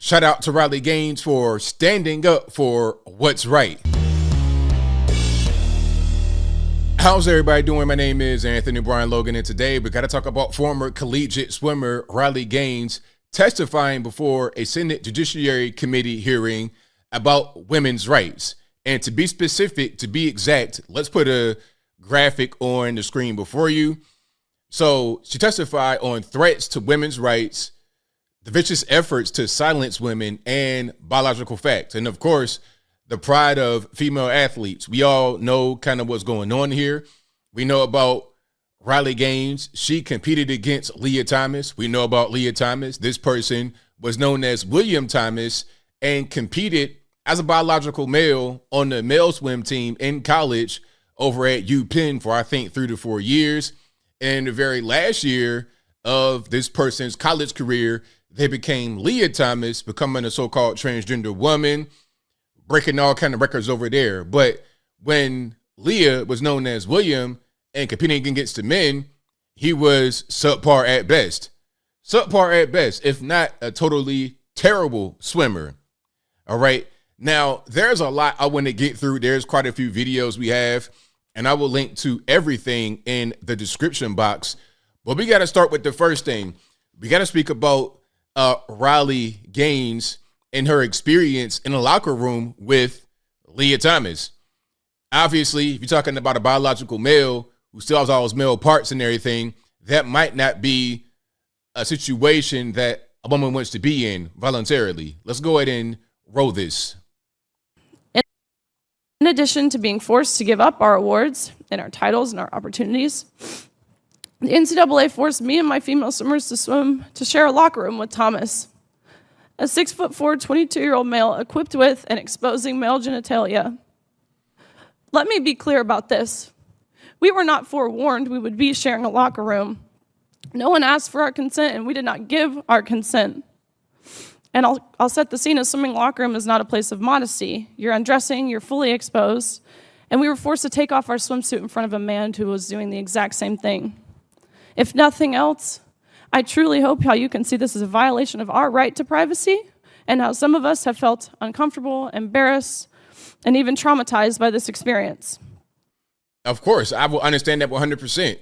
Shout out to Riley Gaines for standing up for what's right. How's everybody doing? My name is Anthony Brian Logan, and today we got to talk about former collegiate swimmer Riley Gaines testifying before a Senate Judiciary Committee hearing about women's rights. And to be specific, to be exact, let's put a graphic on the screen before you. So she testified on threats to women's rights, the vicious efforts to silence women, and biological facts. And of course, the pride of female athletes. We all know kind of what's going on here. We know about Riley Gaines. She competed against Lia Thomas. We know about Lia Thomas. This person was known as William Thomas and competed as a biological male on the male swim team in college over at UPenn for, I think, 3 to 4 years. And the very last year of this person's college career, they became Lia Thomas, becoming a so-called transgender woman, breaking all kind of records over there. But when Lia was known as William and competing against the men, he was subpar at best. Subpar at best, if not a totally terrible swimmer. All right. Now, there's a lot I want to get through. There's quite a few videos we have, and I will link to everything in the description box. But we got to start with the first thing. We got to speak about Riley Gaines and her experience in a locker room with Lia Thomas. Obviously, if you're talking about a biological male who still has all his male parts and everything, that might not be a situation that a woman wants to be in voluntarily. Let's go ahead and roll this. In addition to being forced to give up our awards and our titles and our opportunities, the NCAA forced me and my female swimmers to share a locker room with Thomas, a 6'4", 22-year-old male equipped with and exposing male genitalia. Let me be clear about this. We were not forewarned we would be sharing a locker room. No one asked for our consent, and we did not give our consent. And I'll set the scene. A swimming locker room is not a place of modesty. You're undressing, you're fully exposed, and we were forced to take off our swimsuit in front of a man who was doing the exact same thing. If nothing else, I truly hope how you can see this as a violation of our right to privacy and how some of us have felt uncomfortable, embarrassed, and even traumatized by this experience. Of course, I will understand that 100%.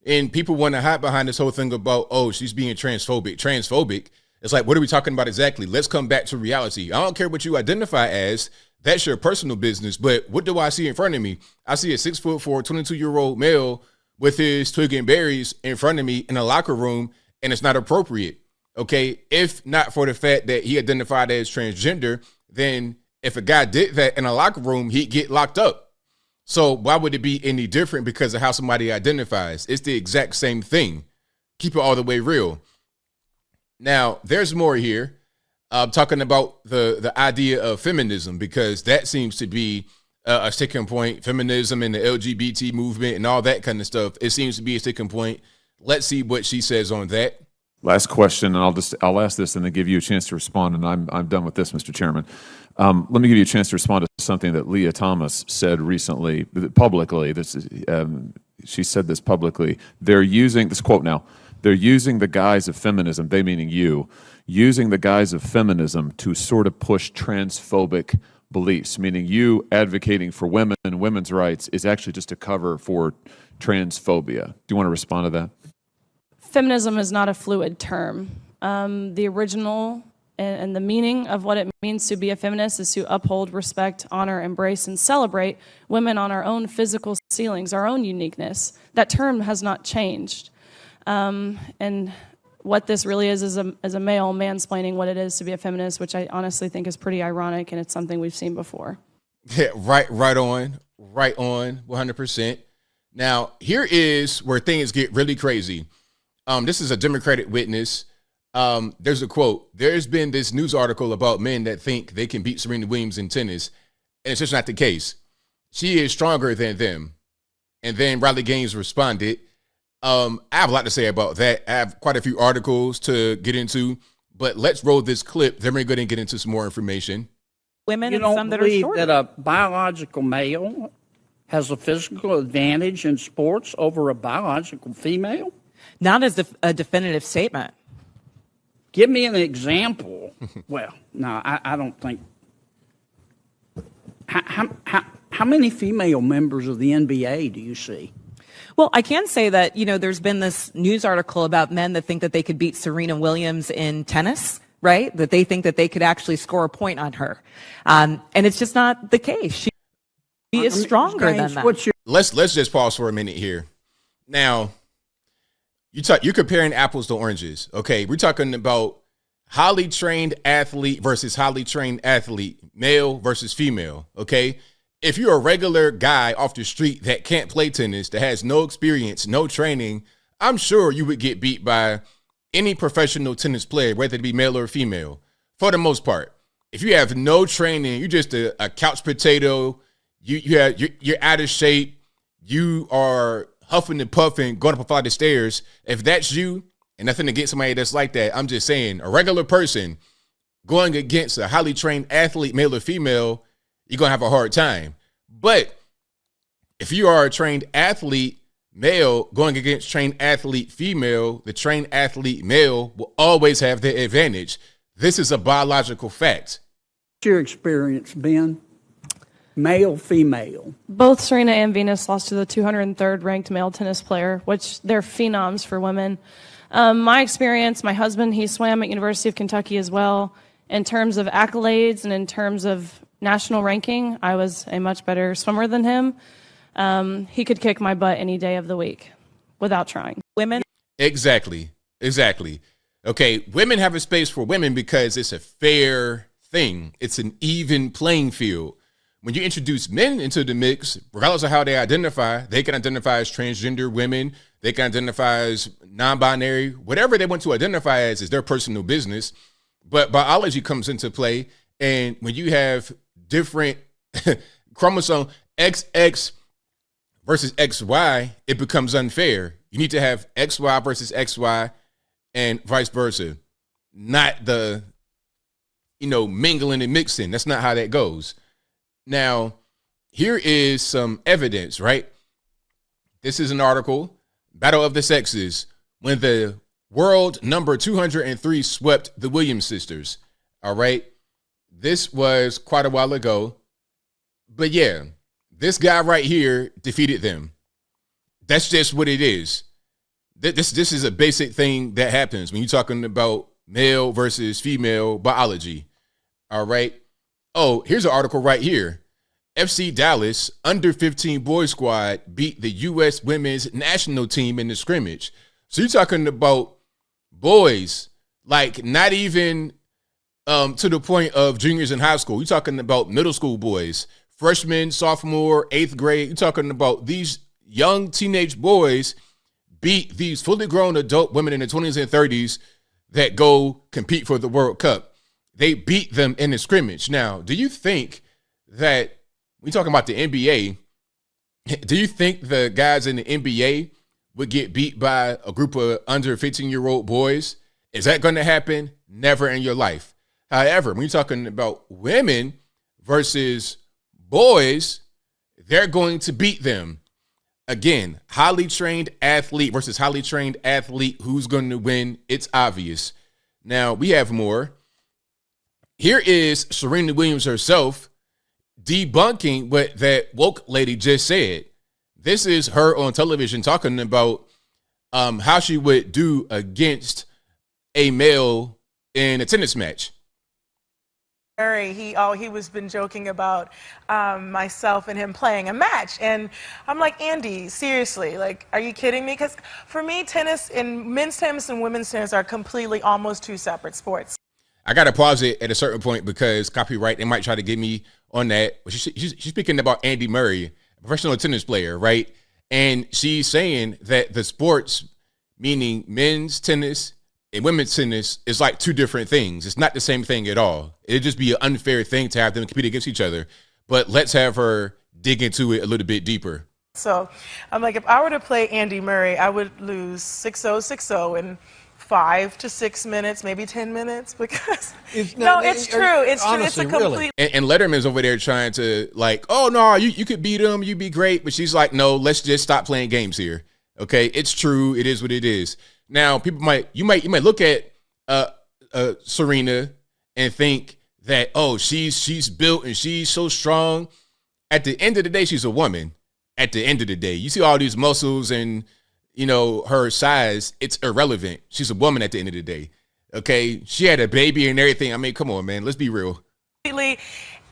And people want to hide behind this whole thing about, oh, she's being transphobic. Transphobic. It's like, what are we talking about exactly? Let's come back to reality. I don't care what you identify as. That's your personal business. But what do I see in front of me? I see a 6'4", 22-year-old male with his twig and berries in front of me in a locker room, and it's not appropriate. Okay, if not for the fact that he identified as transgender, then if a guy did that in a locker room, he'd get locked up. So why would it be any different because of how somebody identifies? It's the exact same thing. Keep it all the way real. Now, there's more here. I'm talking about the idea of feminism, because that seems to be a sticking point. Feminism and the LGBT movement and all that kind of stuff. It seems to be a sticking point. Let's see what she says on that. Last question, and I'll ask this and then give you a chance to respond, and I'm done with this, Mr. Chairman. Let me give you a chance to respond to something that Lia Thomas said recently, publicly. She said this publicly. They're using, this quote now, they're using the guise of feminism, they meaning you, using the guise of feminism to sort of push transphobic beliefs, meaning you advocating for women and women's rights is actually just a cover for transphobia. Do you want to respond to that? Feminism is not a fluid term. The original and the meaning of what it means to be a feminist is to uphold, respect, honor, embrace, and celebrate women on our own physical ceilings, our own uniqueness. That term has not changed. And what this really is a male mansplaining what it is to be a feminist, which I honestly think is pretty ironic, and it's something we've seen before. Yeah, right on, 100%. Now, here is where things get really crazy. This is a Democratic witness. There's a quote. There's been this news article about men that think they can beat Serena Williams in tennis, and it's just not the case. She is stronger than them. And then Riley Gaines responded. I have a lot to say about that. I have quite a few articles to get into, but let's roll this clip. Then we're going to get into some more information. Women you and don't some that are believe shorter. that a biological male has a physical advantage in sports over a biological female? Not as a definitive statement. Give me an example. Well, no, I don't think. How many female members of the NBA do you see? Well, I can say that, there's been this news article about men that think that they could beat Serena Williams in tennis, right? That they think that they could actually score a point on her. And it's just not the case. She is stronger than that. Let's just pause for a minute here. Now, you're comparing apples to oranges. Okay, we're talking about highly trained athlete versus highly trained athlete, male versus female. Okay, if you're a regular guy off the street that can't play tennis, that has no experience, no training, I'm sure you would get beat by any professional tennis player, whether it be male or female, for the most part. If you have no training, you're just a couch potato, you're out of shape, you are huffing and puffing, going up a flight of stairs. If that's you, and nothing against somebody that's like that, I'm just saying, a regular person going against a highly trained athlete, male or female, you're going to have a hard time. But if you are a trained athlete, male, going against trained athlete, female, the trained athlete, male, will always have the advantage. This is a biological fact. What's your experience, Ben? Male, female? Both Serena and Venus lost to the 203rd ranked male tennis player, which they're phenoms for women. My experience, my husband, he swam at University of Kentucky as well. In terms of accolades and in terms of national ranking, I was a much better swimmer than him. He could kick my butt any day of the week without trying. Women. Exactly. Okay, women have a space for women because it's a fair thing. It's an even playing field. When you introduce men into the mix, regardless of how they can identify as transgender women, they can identify as non-binary, whatever they want to identify as is their personal business. But biology comes into play, and when you have different chromosome XX versus XY, it becomes unfair. You need to have XY versus XY and vice versa, not the, mingling and mixing. That's not how that goes. Now, here is some evidence, right? This is an article, Battle of the Sexes, when the world number 203 swept the Williams sisters. All right. This was quite a while ago. But yeah, this guy right here defeated them. That's just what it is. This is a basic thing that happens when you're talking about male versus female biology. All right. Oh, here's an article right here. FC Dallas under 15 boys squad beat the U.S. women's national team in the scrimmage. So you're talking about boys, like not even to the point of juniors in high school. You're talking about middle school boys, freshmen, sophomore, 8th grade. You're talking about these young teenage boys beat these fully grown adult women in their 20s and 30s that go compete for the World Cup. They beat them in the scrimmage. Now, do you think that, we talking about the NBA, do you think the guys in the NBA would get beat by a group of under 15-year-old boys? Is that going to happen? Never in your life. However, when you're talking about women versus boys, they're going to beat them. Again, highly trained athlete versus highly trained athlete. Who's going to win? It's obvious. Now, we have more. Here is Serena Williams herself debunking what that woke lady just said. This is her on television talking about how she would do against a male in a tennis match. He was been joking about myself and him playing a match, and I'm like, Andy, seriously, like, are you kidding me? Because for me, tennis and men's tennis and women's tennis are completely almost two separate sports. I gotta pause it at a certain point because copyright, they might try to get me on that. But she's speaking about Andy Murray, a professional tennis player, right? And she's saying that the sports, meaning men's tennis and women's tennis, is like two different things. It's not the same thing at all. It'd just be an unfair thing to have them compete against each other. But let's have her dig into it a little bit deeper. So I'm like, if I were to play Andy Murray, I would lose 6-0, 6-0 in 5 to 6 minutes, maybe 10 minutes, because it's true. It's true. It's a complete. And Letterman's over there trying to like, oh no, you could beat him, you'd be great. But she's like, no, let's just stop playing games here. Okay, it's true. It is what it is. Now, people you might look at Serena and think that, oh, she's built and she's so strong. At the end of the day, she's a woman. At the end of the day, you see all these muscles and, you know, her size, it's irrelevant. She's a woman at the end of the day. Okay, she had a baby and everything. I mean, come on, man, let's be real.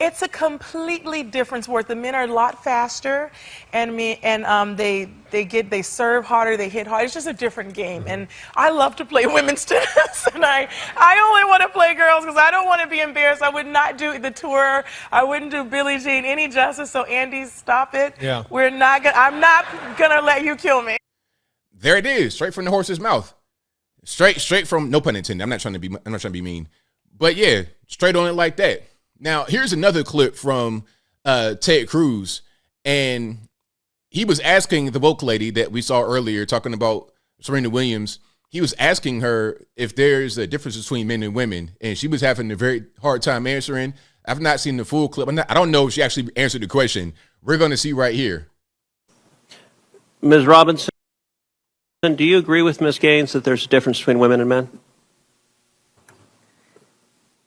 It's a completely different sport. The men are a lot faster, and they serve harder, they hit harder. It's just a different game, and I love to play women's tennis, and I only want to play girls because I don't want to be embarrassed. I would not do the tour. I wouldn't do Billie Jean any justice. So Andy, stop it. Yeah. I'm not gonna let you kill me. There it is, straight from the horse's mouth. Straight from, no pun intended. I'm not trying to be mean, but yeah, straight on it like that. Now, here's another clip from Ted Cruz, and he was asking the woke lady that we saw earlier talking about Serena Williams. He was asking her if there's a difference between men and women, and she was having a very hard time answering. I've not seen the full clip. I don't know if she actually answered the question. We're going to see right here. Ms. Robinson, do you agree with Ms. Gaines that there's a difference between women and men?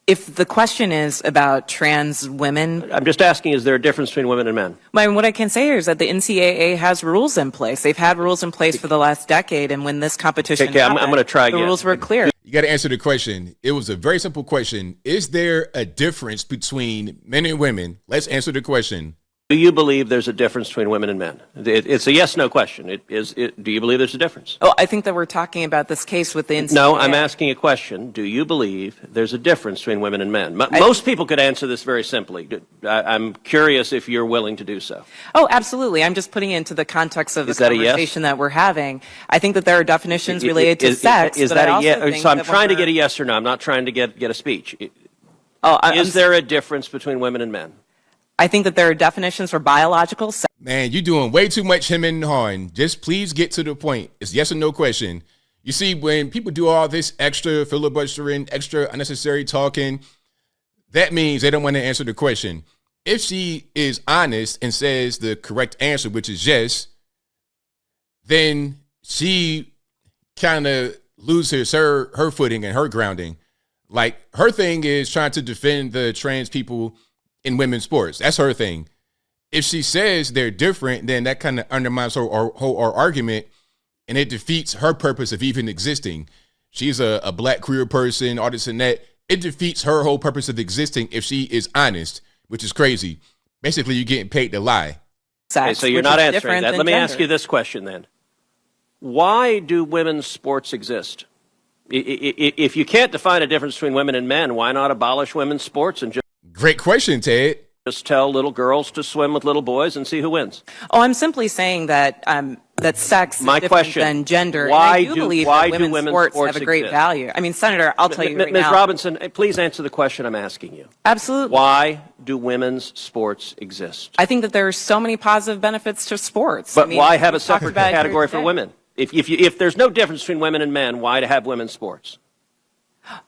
If the question is about trans women, I'm just asking, is there a difference between women and men? what I can say here is that the NCAA has rules in place. They've had rules in place for the last decade, and when this competition happened, I'm going to try again. the rules were clear. You got to answer the question. It was a very simple question. Is there a difference between men and women? Let's answer the question. Do you believe there's a difference between women and men? It's a yes/no question. Do you believe there's a difference? Oh, I think that we're talking about this case with the NCAA. No, I'm asking a question. Do you believe there's a difference between women and men? Most people could answer this very simply. I'm curious if you're willing to do so. Oh, absolutely. I'm just putting it into the context of the conversation that we're having. I think that there are definitions related to sex. Is that a yes? So I'm trying to get a yes or no. I'm not trying to get a speech. Is there a difference between women and men? I think that there are definitions for biological sex. Man, you're doing way too much him and hawing. Just please get to the point. It's yes or no question. You see, when people do all this extra filibustering, extra unnecessary talking, that means they don't want to answer the question. If she is honest and says the correct answer, which is yes, then she kind of loses her footing and her grounding. Like, her thing is trying to defend the trans people in women's sports. That's her thing. If she says they're different, then that kind of undermines her argument, and it defeats her purpose of even existing. She's a black queer person, all this and that. It defeats her whole purpose of existing if she is honest, which is crazy. Basically, you're getting paid to lie. Okay, so you're not answering that. Let me ask you this question then. Why do women's sports exist? If you can't define a difference between women and men, why not abolish women's sports and Great question, Ted. Just tell little girls to swim with little boys and see who wins? Oh, I'm simply saying that that sex is different than gender. Why and I do believe that women's sports have a great exist? value. I mean, Senator, I'll tell you right now. Ms. Robinson, please answer the question I'm asking you. Absolutely. Why do women's sports exist? I think that there are so many positive benefits to sports. But why have a separate category for women? If there's no difference between women and men, why to have women's sports?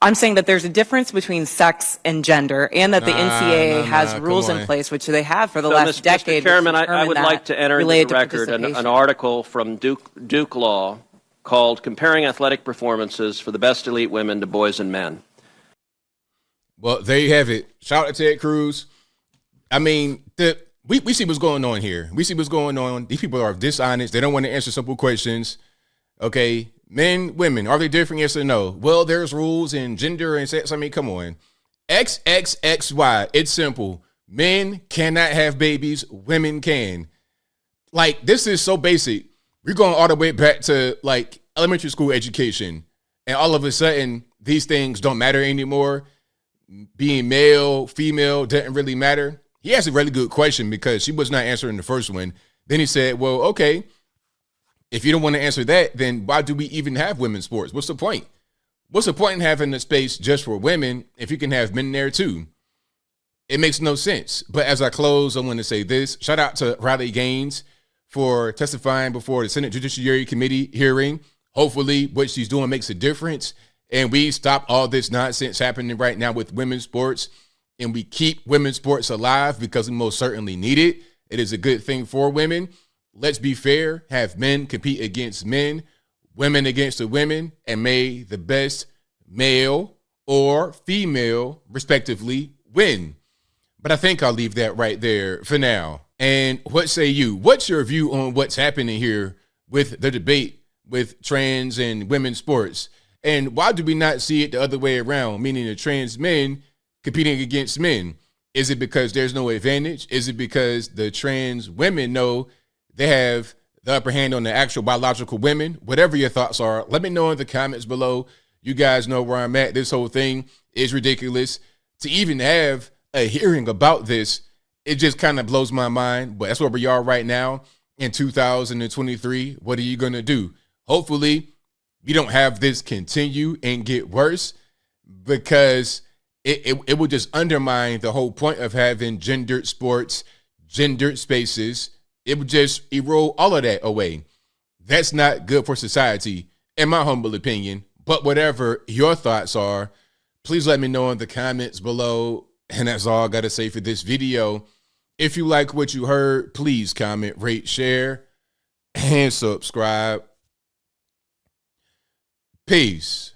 I'm saying that there's a difference between sex and gender, and that the NCAA has rules in place, which they have for the last decade. Mr. Chairman, I would like to enter into the record an article from Duke Law called Comparing Athletic Performances for the Best Elite Women to Boys and Men. Well, there you have it. Shout out to Ted Cruz. I mean, we see what's going on here. We see what's going on. These people are dishonest. They don't want to answer simple questions. Okay. Men, women, are they different? Yes or no? Well, there's rules in gender and sex. I mean, come on. XXXY. It's simple. Men cannot have babies. Women can. Like, this is so basic. We're going all the way back to, like, elementary school education. And all of a sudden, these things don't matter anymore. Being male, female doesn't really matter. He asked a really good question because she was not answering the first one. Then he said, well, okay. If you don't want to answer that, then why do we even have women's sports? What's the point? What's the point in having a space just for women if you can have men there too? It makes no sense. But as I close, I want to say this. Shout out to Riley Gaines for testifying before the Senate Judiciary Committee hearing. Hopefully what she's doing makes a difference. And we stop all this nonsense happening right now with women's sports. And we keep women's sports alive because we most certainly need it. It is a good thing for women. Let's be fair, have men compete against men, women against the women, and may the best male or female, respectively, win. But I think I'll leave that right there for now. And what say you? What's your view on what's happening here with the debate with trans and women's sports? And why do we not see it the other way around, meaning the trans men competing against men? Is it because there's no advantage? Is it because the trans women know they have the upper hand on the actual biological women? Whatever your thoughts are, let me know in the comments below. You guys know where I'm at. This whole thing is ridiculous. To even have a hearing about this, it just kind of blows my mind. But that's where we are right now in 2023. What are you going to do? Hopefully, we don't have this continue and get worse, because it would just undermine the whole point of having gendered sports, gendered spaces. It would just erode all of that away. That's not good for society, in my humble opinion. But whatever your thoughts are, please let me know in the comments below. And that's all I got to say for this video. If you like what you heard, please comment, rate, share, and subscribe. Peace.